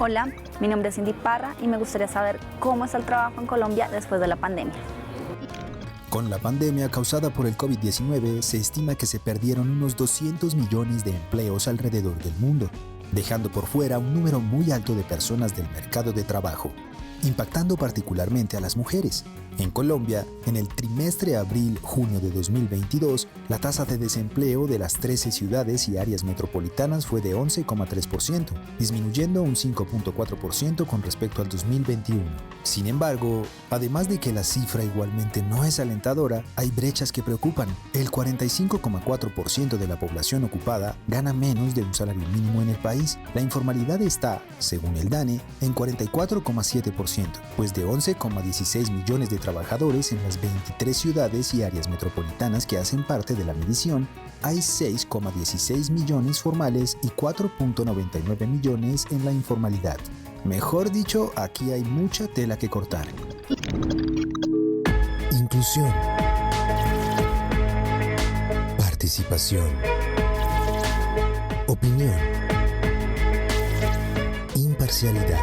Hola, mi nombre es Cindy Parra y me gustaría saber cómo está el trabajo en Colombia después de la pandemia. Con la pandemia causada por el COVID-19, se estima que se perdieron unos 200 millones de empleos alrededor del mundo, dejando por fuera un número muy alto de personas del mercado de trabajo, impactando particularmente a las mujeres. En Colombia, en el trimestre abril-junio de 2022, la tasa de desempleo de las 13 ciudades y áreas metropolitanas fue de 11,3%, disminuyendo un 5,4% con respecto al 2021. Sin embargo, además de que la cifra igualmente no es alentadora, hay brechas que preocupan. El 45,4% de la población ocupada gana menos de un salario mínimo en el país. La informalidad está, según el DANE, en 44,7%, pues de 11,16 millones de trabajadores en las 23 ciudades y áreas metropolitanas que hacen parte de la medición, hay 6,16 millones formales y 4,99 millones en la informalidad. Mejor dicho, aquí hay mucha tela que cortar. Inclusión. Participación. Opinión. Imparcialidad.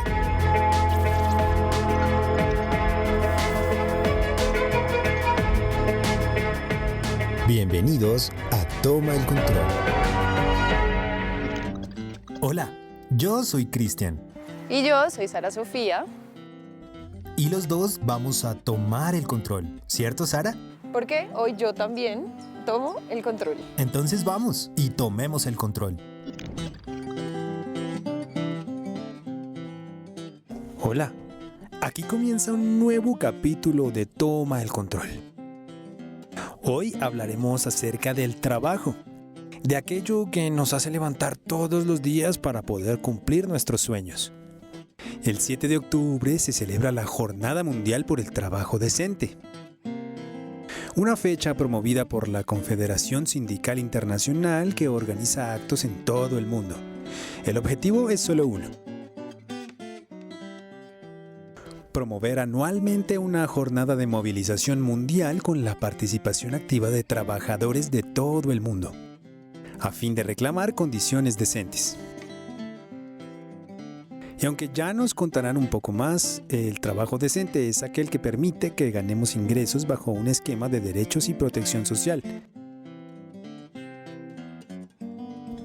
Bienvenidos a Toma el Control. Hola, yo soy Cristian. Y yo soy Sara Sofía. Y los dos vamos a tomar el control, ¿cierto, Sara? Porque hoy yo también tomo el control. Entonces vamos y tomemos el control. Hola, aquí comienza un nuevo capítulo de Toma el Control. Hoy hablaremos acerca del trabajo, de aquello que nos hace levantar todos los días para poder cumplir nuestros sueños. El 7 de octubre se celebra la Jornada Mundial por el Trabajo Decente, una fecha promovida por la Confederación Sindical Internacional que organiza actos en todo el mundo. El objetivo es solo uno: promover anualmente una jornada de movilización mundial con la participación activa de trabajadores de todo el mundo, a fin de reclamar condiciones decentes. Y aunque ya nos contarán un poco más, el trabajo decente es aquel que permite que ganemos ingresos bajo un esquema de derechos y protección social,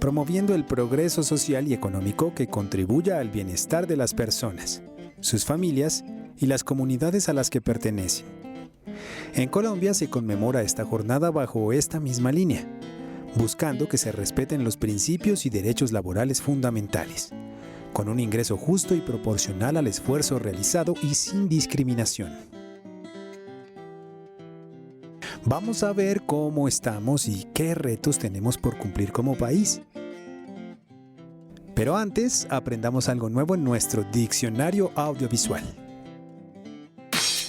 promoviendo el progreso social y económico que contribuya al bienestar de las personas, sus familias y las comunidades a las que pertenecen. En Colombia se conmemora esta jornada bajo esta misma línea, buscando que se respeten los principios y derechos laborales fundamentales, con un ingreso justo y proporcional al esfuerzo realizado y sin discriminación. Vamos a ver cómo estamos y qué retos tenemos por cumplir como país. Pero antes, aprendamos algo nuevo en nuestro diccionario audiovisual.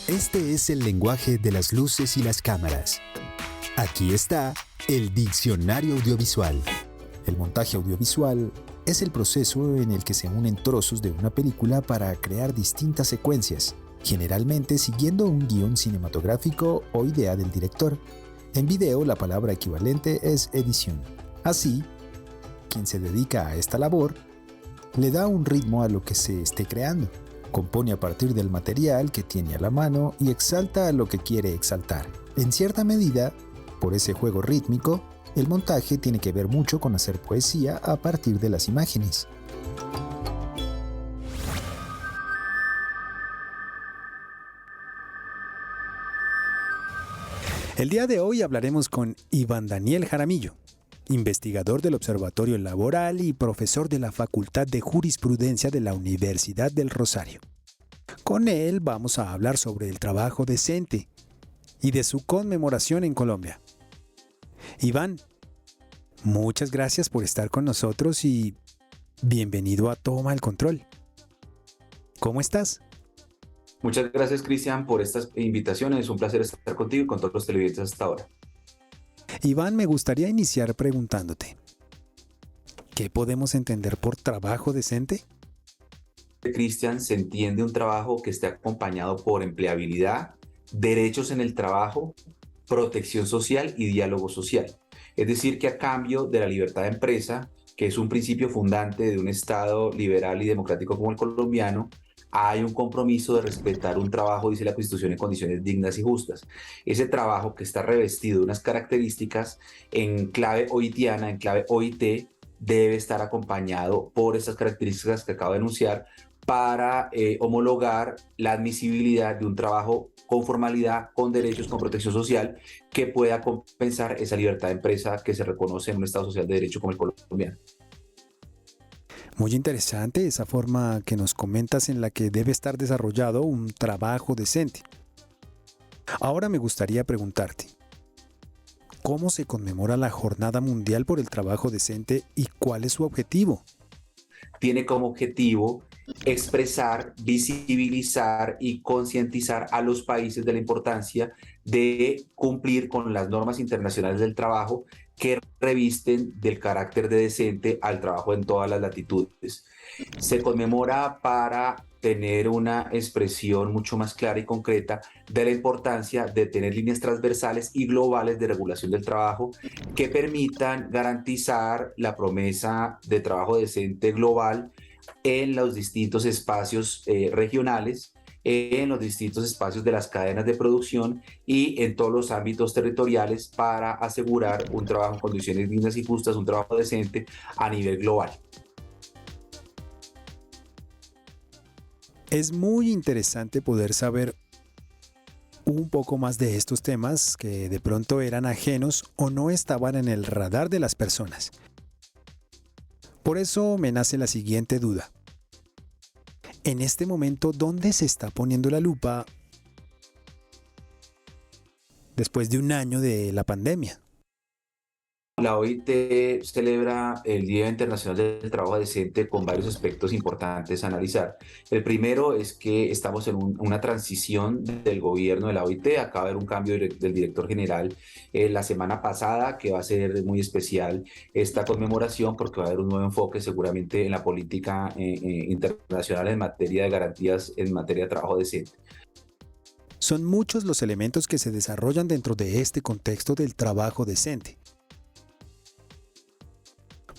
Este es el lenguaje de las luces y las cámaras. Aquí está el diccionario audiovisual. El montaje audiovisual es el proceso en el que se unen trozos de una película para crear distintas secuencias, generalmente siguiendo un guión cinematográfico o idea del director. En video, la palabra equivalente es edición. Así, quien se dedica a esta labor le da un ritmo a lo que se esté creando, compone a partir del material que tiene a la mano y exalta a lo que quiere exaltar. En cierta medida, por ese juego rítmico, el montaje tiene que ver mucho con hacer poesía a partir de las imágenes. El día de hoy hablaremos con Iván Daniel Jaramillo, investigador del Observatorio Laboral y profesor de la Facultad de Jurisprudencia de la Universidad del Rosario. Con él vamos a hablar sobre el trabajo decente y de su conmemoración en Colombia. Iván, muchas gracias por estar con nosotros y bienvenido a Toma el Control. ¿Cómo estás? Muchas gracias, Cristian, por estas invitaciones. Es un placer estar contigo y con todos los televidentes hasta ahora. Iván, me gustaría iniciar preguntándote, ¿qué podemos entender por trabajo decente? Cristian, se entiende un trabajo que esté acompañado por empleabilidad, derechos en el trabajo, protección social y diálogo social. Es decir, que a cambio de la libertad de empresa que es un principio fundante de un Estado liberal y democrático como el colombiano, hay un compromiso de respetar un trabajo, dice la Constitución, en condiciones dignas y justas. Ese trabajo que está revestido de unas características en clave OITiana, en clave OIT, debe estar acompañado por estas características que acabo de enunciar para homologar la admisibilidad de un trabajo con formalidad, con derechos, con protección social, que pueda compensar esa libertad de empresa que se reconoce en un Estado social de derecho como el colombiano. Muy interesante esa forma que nos comentas en la que debe estar desarrollado un trabajo decente. Ahora me gustaría preguntarte, ¿cómo se conmemora la Jornada Mundial por el Trabajo Decente y cuál es su objetivo? Tiene como objetivo expresar, visibilizar y concientizar a los países de la importancia de cumplir con las normas internacionales del trabajo que revisten del carácter de decente al trabajo en todas las latitudes. Se conmemora para tener una expresión mucho más clara y concreta de la importancia de tener líneas transversales y globales de regulación del trabajo que permitan garantizar la promesa de trabajo decente global en los distintos espacios regionales, en los distintos espacios de las cadenas de producción y en todos los ámbitos territoriales para asegurar un trabajo en condiciones dignas y justas, un trabajo decente a nivel global. Es muy interesante poder saber un poco más de estos temas que de pronto eran ajenos o no estaban en el radar de las personas. Por eso me nace la siguiente duda. En este momento, ¿dónde se está poniendo la lupa después de un año de la pandemia? La OIT celebra el Día Internacional del Trabajo Decente con varios aspectos importantes a analizar. El primero es que estamos en una transición del gobierno de la OIT. Acaba de haber un cambio del director general la semana pasada, que va a ser muy especial esta conmemoración porque va a haber un nuevo enfoque seguramente en la política internacional en materia de garantías en materia de trabajo decente. Son muchos los elementos que se desarrollan dentro de este contexto del trabajo decente.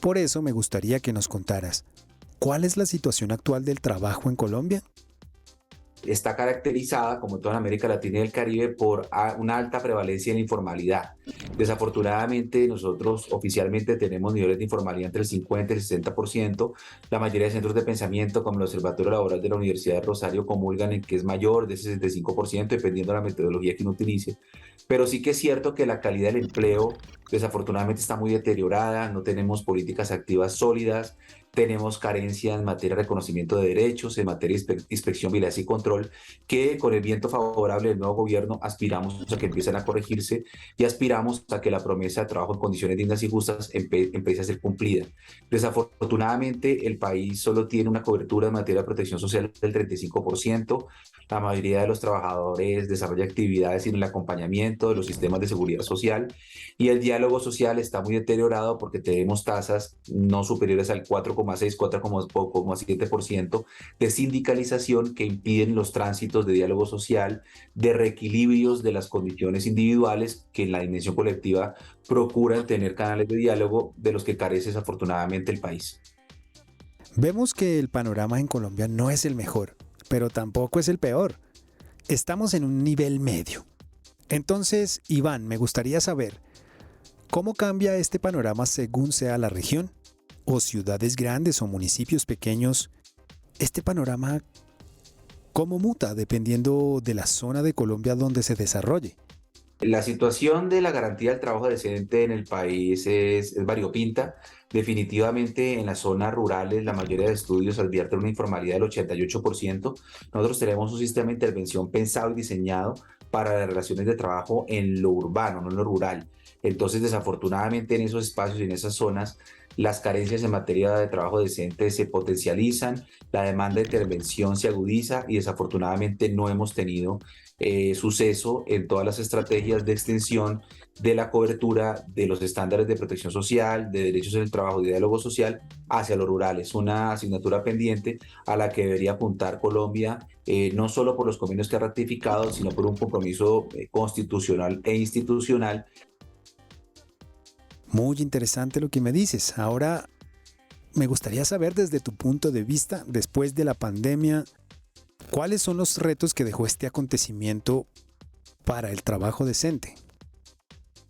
Por eso me gustaría que nos contaras, ¿cuál es la situación actual del trabajo en Colombia? Está caracterizada, como toda América Latina y el Caribe, por una alta prevalencia en la informalidad. Desafortunadamente, nosotros oficialmente tenemos niveles de informalidad entre el 50 y el 60%. La mayoría de centros de pensamiento, como el Observatorio Laboral de la Universidad de Rosario, comulgan en que es mayor de ese 65%, dependiendo de la metodología que uno utilice. Pero sí que es cierto que la calidad del empleo, desafortunadamente, está muy deteriorada. No tenemos políticas activas sólidas. Tenemos carencias en materia de reconocimiento de derechos, en materia de inspección, vigilancia y control, que con el viento favorable del nuevo gobierno aspiramos a que empiecen a corregirse y aspiramos a que la promesa de trabajo en condiciones dignas y justas empiece a ser cumplida. Desafortunadamente, el país solo tiene una cobertura en materia de protección social del 35%. La mayoría de los trabajadores desarrolla actividades sin el acompañamiento de los sistemas de seguridad social y el diálogo social está muy deteriorado porque tenemos tasas no superiores al 4,6, 4,7% de sindicalización que impiden los tránsitos de diálogo social, de reequilibrios de las condiciones individuales que en la dimensión colectiva procuran tener canales de diálogo de los que carece desafortunadamente el país. Vemos que el panorama en Colombia no es el mejor, pero tampoco es el peor. Estamos en un nivel medio. Entonces, Iván, me gustaría saber, ¿cómo cambia este panorama según sea la región? ¿O ciudades grandes o municipios pequeños? ¿Este panorama cómo muta dependiendo de la zona de Colombia donde se desarrolle? La situación de la garantía del trabajo decente en el país es variopinta. Definitivamente en las zonas rurales la mayoría de estudios advierten una informalidad del 88%. Nosotros tenemos un sistema de intervención pensado y diseñado para las relaciones de trabajo en lo urbano, no en lo rural. Entonces, desafortunadamente en esos espacios y en esas zonas, las carencias en materia de trabajo decente se potencializan, la demanda de intervención se agudiza y desafortunadamente no hemos tenido suceso en todas las estrategias de extensión de la cobertura de los estándares de protección social, de derechos en el trabajo y de diálogo social hacia lo rural. Es una asignatura pendiente a la que debería apuntar Colombia, no solo por los convenios que ha ratificado, sino por un compromiso constitucional e institucional. Muy interesante lo que me dices. Ahora me gustaría saber desde tu punto de vista, después de la pandemia, ¿cuáles son los retos que dejó este acontecimiento para el trabajo decente?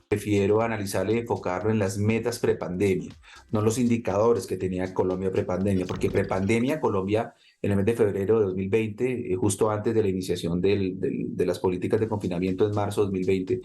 Prefiero analizarlo y enfocarlo en las metas prepandemia, no los indicadores que tenía Colombia prepandemia, porque prepandemia Colombia en el mes de febrero de 2020, justo antes de la iniciación de las políticas de confinamiento en marzo de 2020,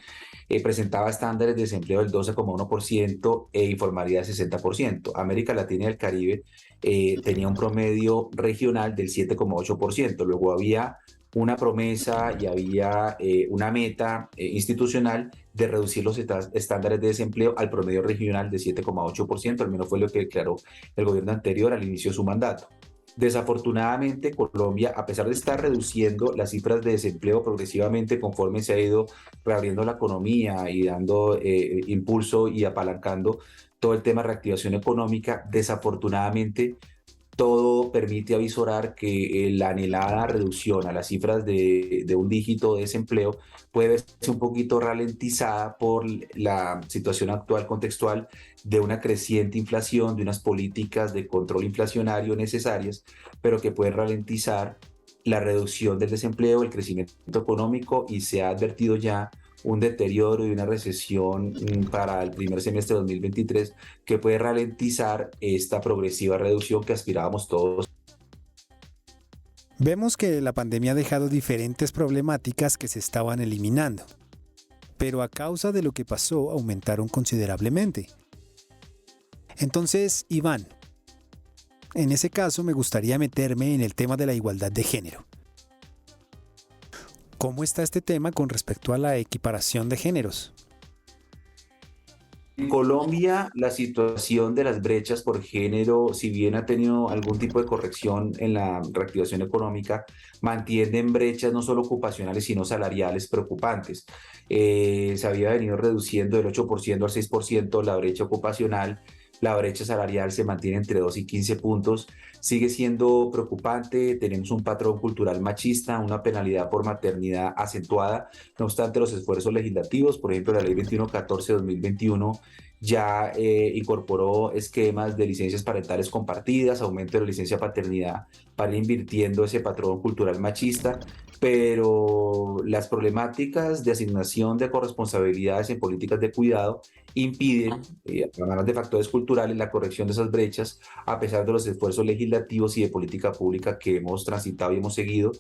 presentaba estándares de desempleo del 12,1% e informalidad del 60%. América Latina y el Caribe tenía un promedio regional del 7,8%. Luego había una promesa y había una meta institucional de reducir los estándares de desempleo al promedio regional de 7,8%, al menos fue lo que declaró el gobierno anterior al inicio de su mandato. Desafortunadamente, Colombia, a pesar de estar reduciendo las cifras de desempleo progresivamente conforme se ha ido reabriendo la economía y dando impulso y apalancando todo el tema de reactivación económica, desafortunadamente todo permite avisorar que la anhelada reducción a las cifras de un dígito de desempleo puede verse un poquito ralentizada por la situación actual contextual de una creciente inflación, de unas políticas de control inflacionario necesarias, pero que pueden ralentizar la reducción del desempleo, el crecimiento económico, y se ha advertido ya un deterioro y una recesión para el primer semestre de 2023 que puede ralentizar esta progresiva reducción que aspirábamos todos. Vemos que la pandemia ha dejado diferentes problemáticas que se estaban eliminando, pero a causa de lo que pasó aumentaron considerablemente. Entonces, Iván, en ese caso me gustaría meterme en el tema de la igualdad de género. ¿Cómo está este tema con respecto a la equiparación de géneros? En Colombia, la situación de las brechas por género, si bien ha tenido algún tipo de corrección en la reactivación económica, mantienen brechas no solo ocupacionales, sino salariales preocupantes. Se había venido reduciendo del 8% al 6% la brecha ocupacional. La brecha salarial se mantiene entre 2 y 15 puntos. Sigue siendo preocupante. Tenemos un patrón cultural machista, una penalidad por maternidad acentuada. No obstante, los esfuerzos legislativos, por ejemplo, la Ley 2114 de 2021 ya incorporó esquemas de licencias parentales compartidas, aumento de la licencia paternidad para ir invirtiendo ese patrón cultural machista, pero las problemáticas de asignación de corresponsabilidades en políticas de cuidado impiden, además de factores culturales, la corrección de esas brechas, a pesar de los esfuerzos legislativos y de política pública que hemos transitado y hemos seguido,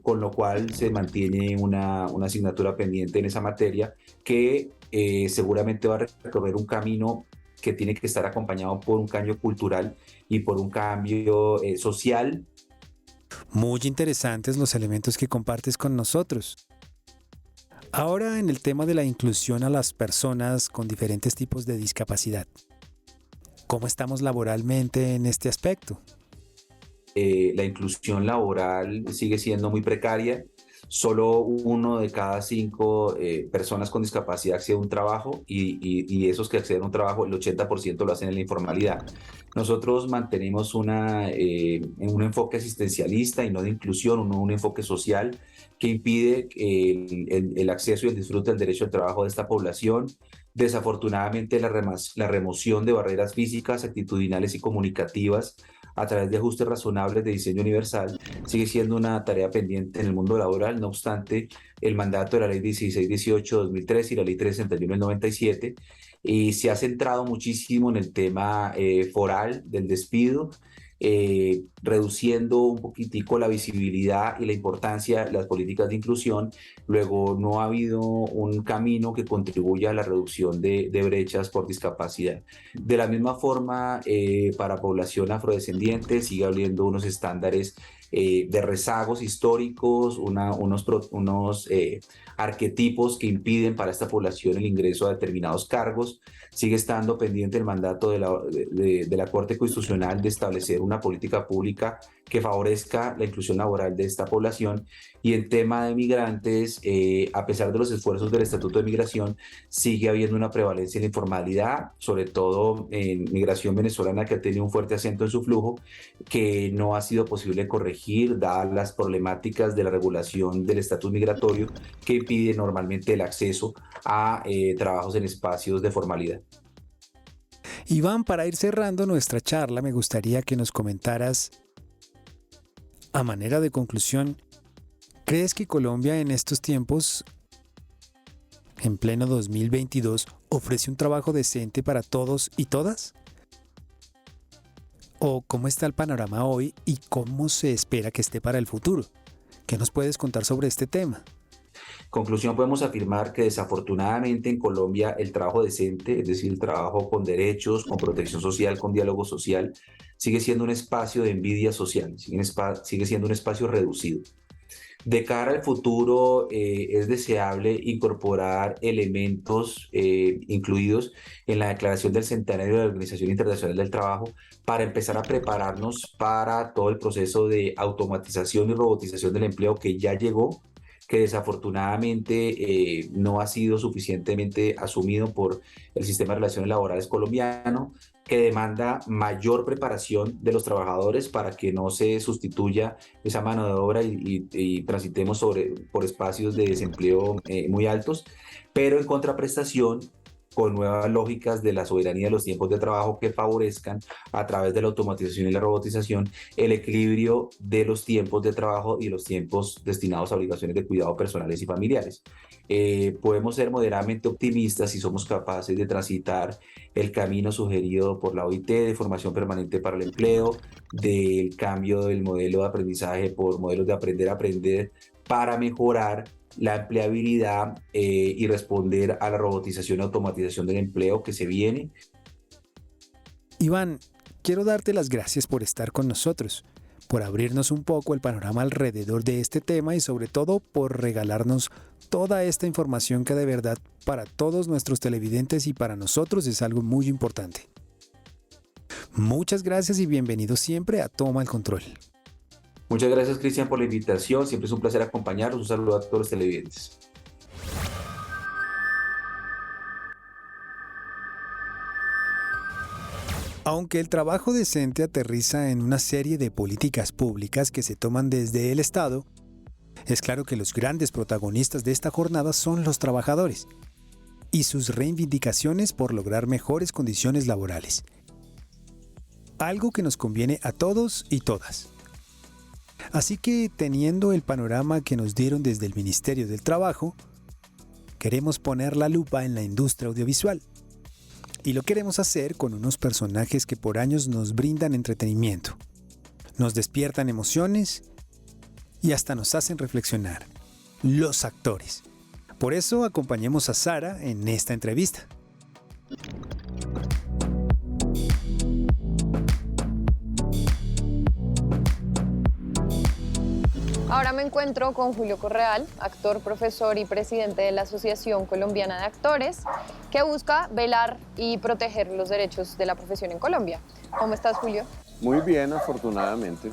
con lo cual se mantiene una asignatura pendiente en esa materia que seguramente va a recorrer un camino que tiene que estar acompañado por un cambio cultural y por un cambio social. Muy interesantes los elementos que compartes con nosotros. Ahora en el tema de la inclusión a las personas con diferentes tipos de discapacidad. ¿Cómo estamos laboralmente en este aspecto? La inclusión laboral sigue siendo muy precaria. Solo 1 de cada 5 personas con discapacidad accede a un trabajo y esos que acceden a un trabajo, el 80% lo hacen en la informalidad. Nosotros mantenemos un enfoque asistencialista y no de inclusión, un enfoque social que impide el acceso y el disfrute del derecho al trabajo de esta población. Desafortunadamente, la remoción de barreras físicas, actitudinales y comunicativas a través de ajustes razonables de diseño universal sigue siendo una tarea pendiente en el mundo laboral. No obstante, el mandato de la Ley 1618 de 2003 y la Ley 361 del 97 se ha centrado muchísimo en el tema foral del despido, reduciendo un poquitico la visibilidad y la importancia de las políticas de inclusión. Luego, no ha habido un camino que contribuya a la reducción de brechas por discapacidad. De la misma forma, para población afrodescendiente sigue habiendo unos estándares de rezagos históricos, unos arquetipos que impiden para esta población el ingreso a determinados cargos. Sigue estando pendiente el mandato de la Corte Constitucional de establecer una política pública que favorezca la inclusión laboral de esta población. Y en tema de migrantes, a pesar de los esfuerzos del Estatuto de Migración, sigue habiendo una prevalencia en la informalidad, sobre todo en migración venezolana, que ha tenido un fuerte acento en su flujo, que no ha sido posible corregir, dadas las problemáticas de la regulación del estatus migratorio, que impide normalmente el acceso a trabajos en espacios de formalidad. Iván, para ir cerrando nuestra charla, me gustaría que nos comentaras, a manera de conclusión, ¿crees que Colombia en estos tiempos, en pleno 2022, ofrece un trabajo decente para todos y todas? ¿O cómo está el panorama hoy y cómo se espera que esté para el futuro? ¿Qué nos puedes contar sobre este tema? Conclusión, podemos afirmar que desafortunadamente en Colombia el trabajo decente, es decir, el trabajo con derechos, con protección social, con diálogo social, sigue siendo un espacio de envidia social, sigue siendo un espacio reducido. De cara al futuro, es deseable incorporar elementos incluidos en la Declaración del Centenario de la Organización Internacional del Trabajo para empezar a prepararnos para todo el proceso de automatización y robotización del empleo que ya llegó, que desafortunadamente no ha sido suficientemente asumido por el sistema de relaciones laborales colombiano, que demanda mayor preparación de los trabajadores para que no se sustituya esa mano de obra y transitemos por espacios de desempleo muy altos, pero en contraprestación con nuevas lógicas de la soberanía de los tiempos de trabajo que favorezcan a través de la automatización y la robotización el equilibrio de los tiempos de trabajo y los tiempos destinados a obligaciones de cuidado personales y familiares. Podemos ser moderadamente optimistas si somos capaces de transitar el camino sugerido por la OIT de formación permanente para el empleo, del cambio del modelo de aprendizaje por modelos de aprender a aprender para mejorar la empleabilidad y responder a la robotización y automatización del empleo que se viene. Iván, quiero darte las gracias por estar con nosotros, por abrirnos un poco el panorama alrededor de este tema y sobre todo por regalarnos toda esta información que de verdad para todos nuestros televidentes y para nosotros es algo muy importante. Muchas gracias y bienvenido siempre a Toma el Control. Muchas gracias, Cristian, por la invitación. Siempre es un placer acompañarlos. Un saludo a todos los televidentes. Aunque el trabajo decente aterriza en una serie de políticas públicas que se toman desde el Estado, es claro que los grandes protagonistas de esta jornada son los trabajadores y sus reivindicaciones por lograr mejores condiciones laborales. Algo que nos conviene a todos y todas. Así que, teniendo el panorama que nos dieron desde el Ministerio del Trabajo, queremos poner la lupa en la industria audiovisual. Y lo queremos hacer con unos personajes que por años nos brindan entretenimiento, nos despiertan emociones y hasta nos hacen reflexionar. Los actores. Por eso acompañemos a Sara en esta entrevista. Ahora me encuentro con Julio Correal, actor, profesor y presidente de la Asociación Colombiana de Actores, que busca velar y proteger los derechos de la profesión en Colombia. ¿Cómo estás, Julio? Muy bien, afortunadamente.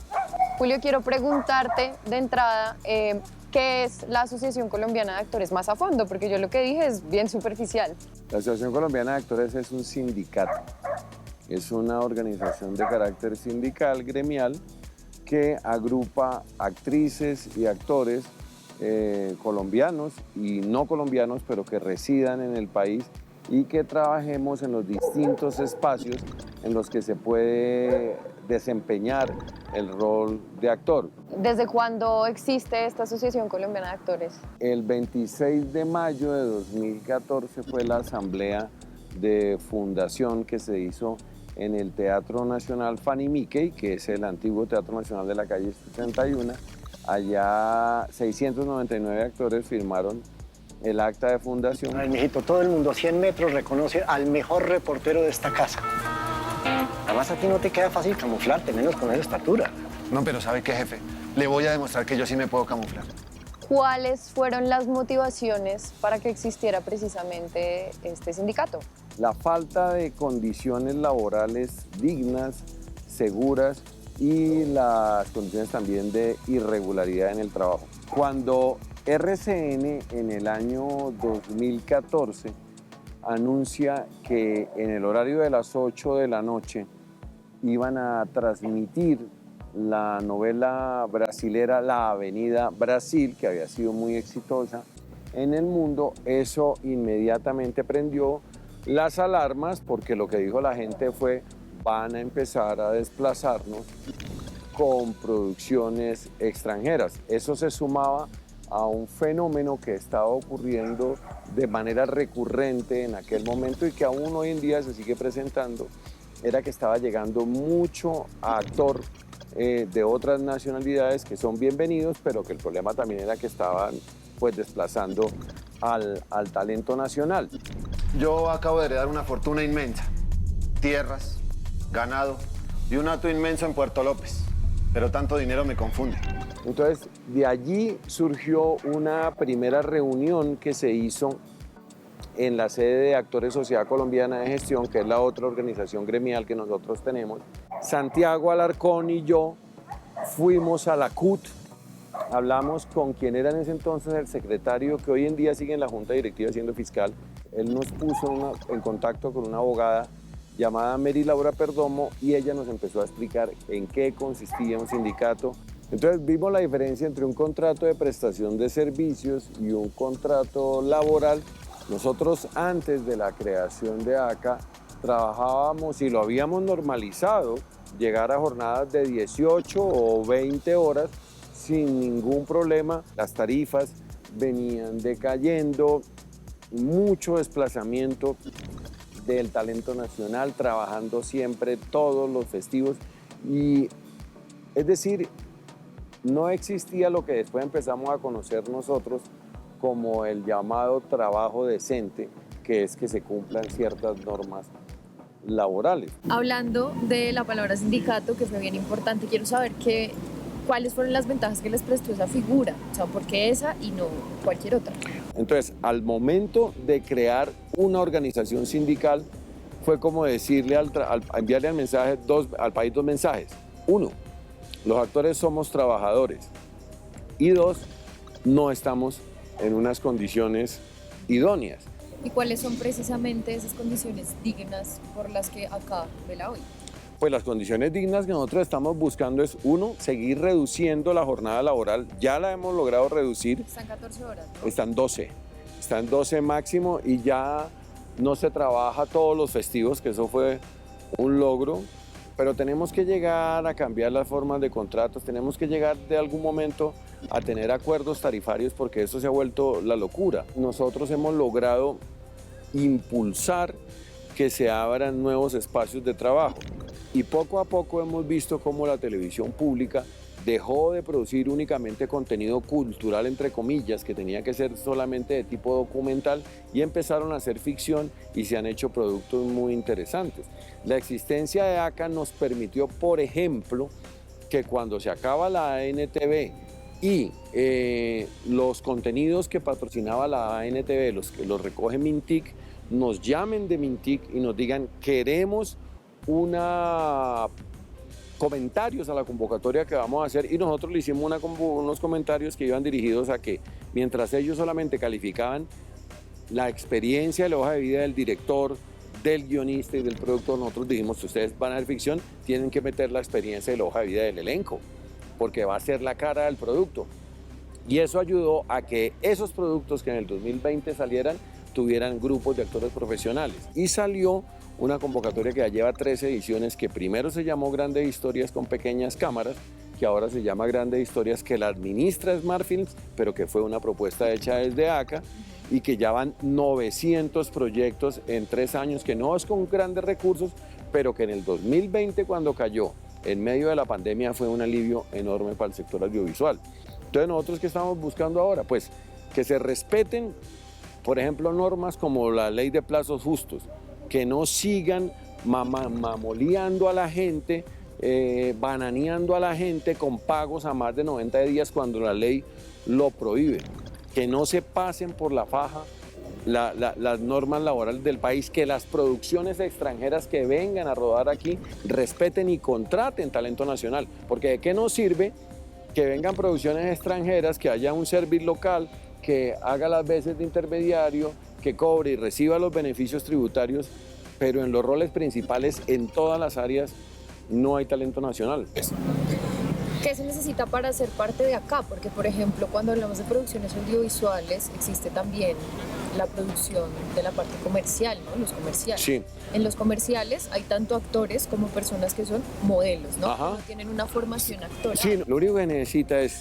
Julio, quiero preguntarte de entrada, ¿qué es la Asociación Colombiana de Actores más a fondo? Porque yo lo que dije es bien superficial. La Asociación Colombiana de Actores es un sindicato. Es una organización de carácter sindical, gremial, que agrupa actrices y actores colombianos y no colombianos, pero que residan en el país y que trabajemos en los distintos espacios en los que se puede desempeñar el rol de actor. ¿Desde cuándo existe esta Asociación Colombiana de Actores? El 26 de mayo de 2014 fue la asamblea de fundación que se hizo en el Teatro Nacional Fanny Mickey, que es el antiguo Teatro Nacional de la calle 71. Allá 699 actores firmaron el acta de fundación. Ay, mijito, todo el mundo a 100 metros reconoce al mejor reportero de esta casa. Además, a ti no te queda fácil camuflarte, menos con esa estatura. No, pero ¿sabe qué, jefe? Le voy a demostrar que yo sí me puedo camuflar. ¿Cuáles fueron las motivaciones para que existiera precisamente este sindicato? La falta de condiciones laborales dignas, seguras y las condiciones también de irregularidad en el trabajo. Cuando RCN en el año 2014 anuncia que en el horario de las 8 de la noche iban a transmitir la novela brasilera La Avenida Brasil, que había sido muy exitosa en el mundo, eso inmediatamente prendió las alarmas porque lo que dijo la gente fue: van a empezar a desplazarnos con producciones extranjeras. Eso se sumaba a un fenómeno que estaba ocurriendo de manera recurrente en aquel momento y que aún hoy en día se sigue presentando, era que estaba llegando mucho actor de otras nacionalidades que son bienvenidos, pero que el problema también era que estaban pues desplazando al talento nacional. Yo acabo de heredar una fortuna inmensa, tierras, ganado y un hato inmenso en Puerto López, pero tanto dinero me confunde. Entonces, de allí surgió una primera reunión que se hizo en la sede de Actores Sociedad Colombiana de Gestión, que es la otra organización gremial que nosotros tenemos. Santiago Alarcón y yo fuimos a la CUT, hablamos con quien era en ese entonces el secretario, que hoy en día sigue en la Junta Directiva siendo fiscal. Él nos puso en contacto con una abogada llamada Mary Laura Perdomo y ella nos empezó a explicar en qué consistía un sindicato. Entonces vimos la diferencia entre un contrato de prestación de servicios y un contrato laboral. Nosotros antes de la creación de ACA trabajábamos y lo habíamos normalizado, llegar a jornadas de 18 o 20 horas sin ningún problema. Las tarifas venían decayendo, mucho desplazamiento del talento nacional, trabajando siempre todos los festivos. Y es decir, no existía lo que después empezamos a conocer nosotros como el llamado trabajo decente, que es que se cumplan ciertas normas laborales. Hablando de la palabra sindicato, que fue bien importante, quiero saber cuáles fueron las ventajas que les prestó esa figura, o sea, ¿por qué esa y no cualquier otra? Entonces, al momento de crear una organización sindical, fue como decirle enviarle al país dos mensajes. Uno, los actores somos trabajadores. Y dos, no estamos en unas condiciones idóneas. ¿Y cuáles son precisamente esas condiciones dignas por las que acá vela hoy? Pues las condiciones dignas que nosotros estamos buscando es, uno, seguir reduciendo la jornada laboral. Ya la hemos logrado reducir. Están 14 horas, ¿no? Están 12 máximo y ya no se trabaja todos los festivos, que eso fue un logro. Pero tenemos que llegar a cambiar las formas de contratos, tenemos que llegar de algún momento a tener acuerdos tarifarios porque eso se ha vuelto la locura. Nosotros hemos logrado impulsar que se abran nuevos espacios de trabajo y poco a poco hemos visto cómo la televisión pública dejó de producir únicamente contenido cultural, entre comillas, que tenía que ser solamente de tipo documental y empezaron a hacer ficción y se han hecho productos muy interesantes. La existencia de ACA nos permitió, por ejemplo, que cuando se acaba la ANTV y los contenidos que patrocinaba la ANTV, los recoge Mintic, nos llamen de Mintic y nos digan: queremos comentarios a la convocatoria que vamos a hacer, y nosotros le hicimos unos comentarios que iban dirigidos a que mientras ellos solamente calificaban la experiencia de la hoja de vida del director, del guionista y del productor, nosotros dijimos: si ustedes van a ver ficción, tienen que meter la experiencia de la hoja de vida del elenco, porque va a ser la cara del producto. Y eso ayudó a que esos productos que en el 2020 salieran tuvieran grupos de actores profesionales. Y salió una convocatoria que ya lleva 13 ediciones, que primero se llamó Grandes Historias con Pequeñas Cámaras, que ahora se llama Grandes Historias, que la administra Smart Films, pero que fue una propuesta hecha desde ACA, y que ya van 900 proyectos en 3 años, que no es con grandes recursos, pero que en el 2020, cuando cayó en medio de la pandemia, fue un alivio enorme para el sector audiovisual. Entonces, ¿nosotros qué estamos buscando ahora? Pues que se respeten, por ejemplo, normas como la ley de plazos justos, que no sigan mamoleando a la gente, bananeando a la gente con pagos a más de 90 días cuando la ley lo prohíbe, que no se pasen por la faja las normas laborales del país, que las producciones extranjeras que vengan a rodar aquí respeten y contraten talento nacional, porque ¿de qué nos sirve que vengan producciones extranjeras, que haya un servicio local que haga las veces de intermediario, que cobre y reciba los beneficios tributarios, pero en los roles principales, en todas las áreas, no hay talento nacional? ¿Qué se necesita para ser parte de acá? Porque, por ejemplo, cuando hablamos de producciones audiovisuales, existe también la producción de la parte comercial, ¿no? Los comerciales. Sí. En los comerciales hay tanto actores como personas que son modelos, ¿no? Ajá. No tienen una formación actoral. Sí, lo único que necesita es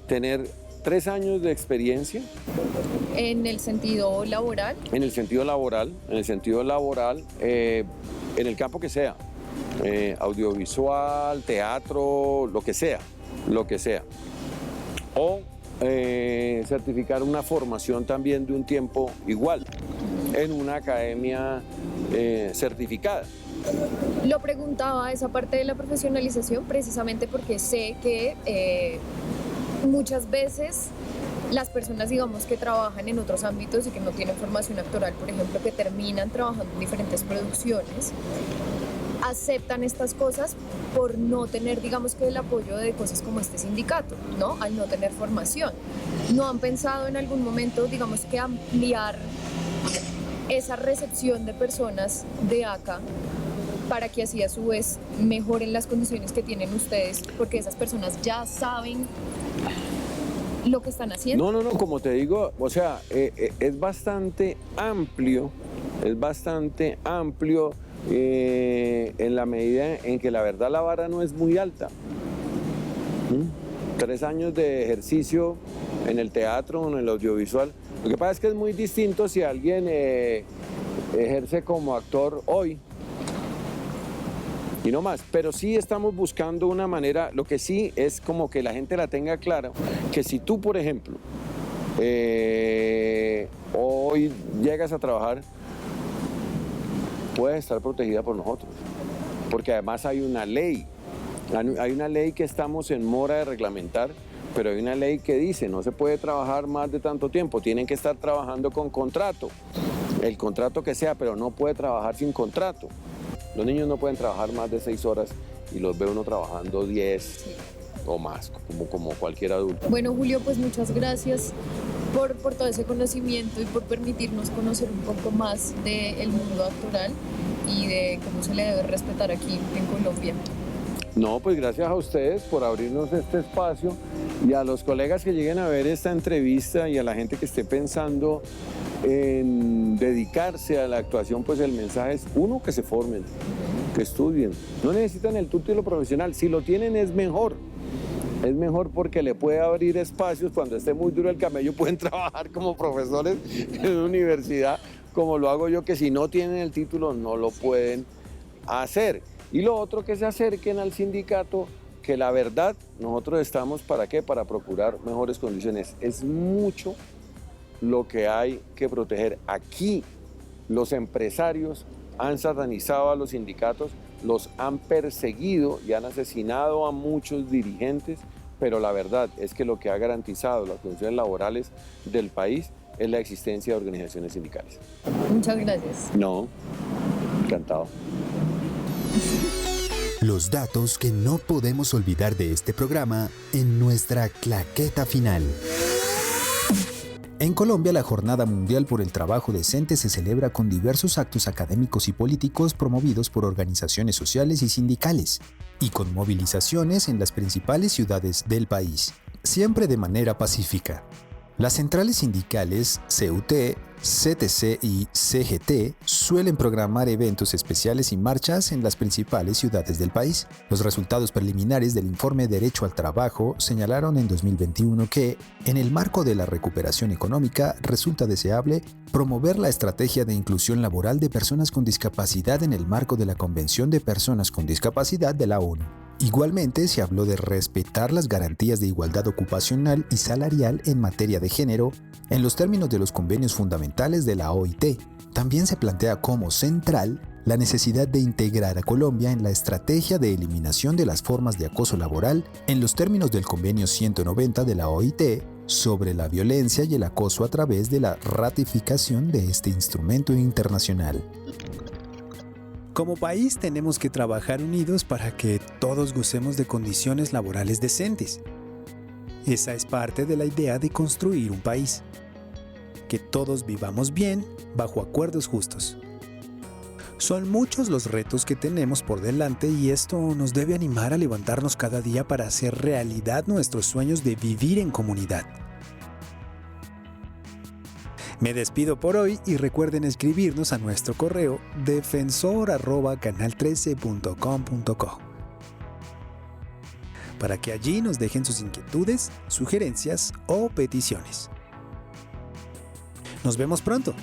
tener 3 años de experiencia. En el sentido laboral. En el sentido laboral, en el campo que sea, audiovisual, teatro, lo que sea. O certificar una formación también de un tiempo igual en una academia certificada. Lo preguntaba esa parte de la profesionalización precisamente porque sé que muchas veces las personas, digamos, que trabajan en otros ámbitos y que no tienen formación actoral, por ejemplo, que terminan trabajando en diferentes producciones, aceptan estas cosas por no tener, digamos, que el apoyo de cosas como este sindicato, ¿no? Al no tener formación. ¿No han pensado en algún momento, digamos, que ampliar esa recepción de personas de acá para que así a su vez mejoren las condiciones que tienen ustedes? Porque esas personas ya saben lo que están haciendo. No, como te digo, o sea, es bastante amplio, en la medida en que la verdad la vara no es muy alta. 3 años de ejercicio en el teatro o en el audiovisual. Lo que pasa es que es muy distinto si alguien ejerce como actor hoy y no más, pero sí estamos buscando una manera, lo que sí es como que la gente la tenga clara, que si tú, por ejemplo, hoy llegas a trabajar, puedes estar protegida por nosotros, porque además hay una ley que estamos en mora de reglamentar, pero hay una ley que dice no se puede trabajar más de tanto tiempo, tienen que estar trabajando con contrato, el contrato que sea, pero no puede trabajar sin contrato. Los niños no pueden trabajar más de 6 horas y los ve uno trabajando 10 o más, como cualquier adulto. Bueno, Julio, pues muchas gracias por todo ese conocimiento y por permitirnos conocer un poco más del mundo actoral y de cómo se le debe respetar aquí en Colombia. No, pues gracias a ustedes por abrirnos este espacio y a los colegas que lleguen a ver esta entrevista y a la gente que esté pensando en dedicarse a la actuación, pues el mensaje es, uno, que se formen, que estudien. No necesitan el título profesional, si lo tienen es mejor. Es mejor porque le puede abrir espacios, cuando esté muy duro el camello pueden trabajar como profesores en una universidad, como lo hago yo, que si no tienen el título no lo pueden hacer. Y lo otro, que se acerquen al sindicato, que la verdad, nosotros estamos ¿para qué? Para procurar mejores condiciones. Es mucho lo que hay que proteger. Aquí los empresarios han satanizado a los sindicatos, los han perseguido y han asesinado a muchos dirigentes, pero la verdad es que lo que ha garantizado las condiciones laborales del país es la existencia de organizaciones sindicales. Muchas gracias. No, encantado. Los datos que no podemos olvidar de este programa en nuestra claqueta final. En Colombia, la Jornada Mundial por el Trabajo Decente se celebra con diversos actos académicos y políticos promovidos por organizaciones sociales y sindicales, y con movilizaciones en las principales ciudades del país, siempre de manera pacífica. Las centrales sindicales CUT, CTC y CGT suelen programar eventos especiales y marchas en las principales ciudades del país. Los resultados preliminares del informe Derecho al Trabajo señalaron en 2021 que, en el marco de la recuperación económica, resulta deseable promover la estrategia de inclusión laboral de personas con discapacidad en el marco de la Convención de Personas con Discapacidad de la ONU. Igualmente, se habló de respetar las garantías de igualdad ocupacional y salarial en materia de género en los términos de los convenios fundamentales de la OIT. También se plantea como central la necesidad de integrar a Colombia en la estrategia de eliminación de las formas de acoso laboral en los términos del convenio 190 de la OIT sobre la violencia y el acoso a través de la ratificación de este instrumento internacional. Como país tenemos que trabajar unidos para que todos gocemos de condiciones laborales decentes. Esa es parte de la idea de construir un país. Que todos vivamos bien bajo acuerdos justos. Son muchos los retos que tenemos por delante y esto nos debe animar a levantarnos cada día para hacer realidad nuestros sueños de vivir en comunidad. Me despido por hoy y recuerden escribirnos a nuestro correo defensor@canal13.com.co para que allí nos dejen sus inquietudes, sugerencias o peticiones. Nos vemos pronto.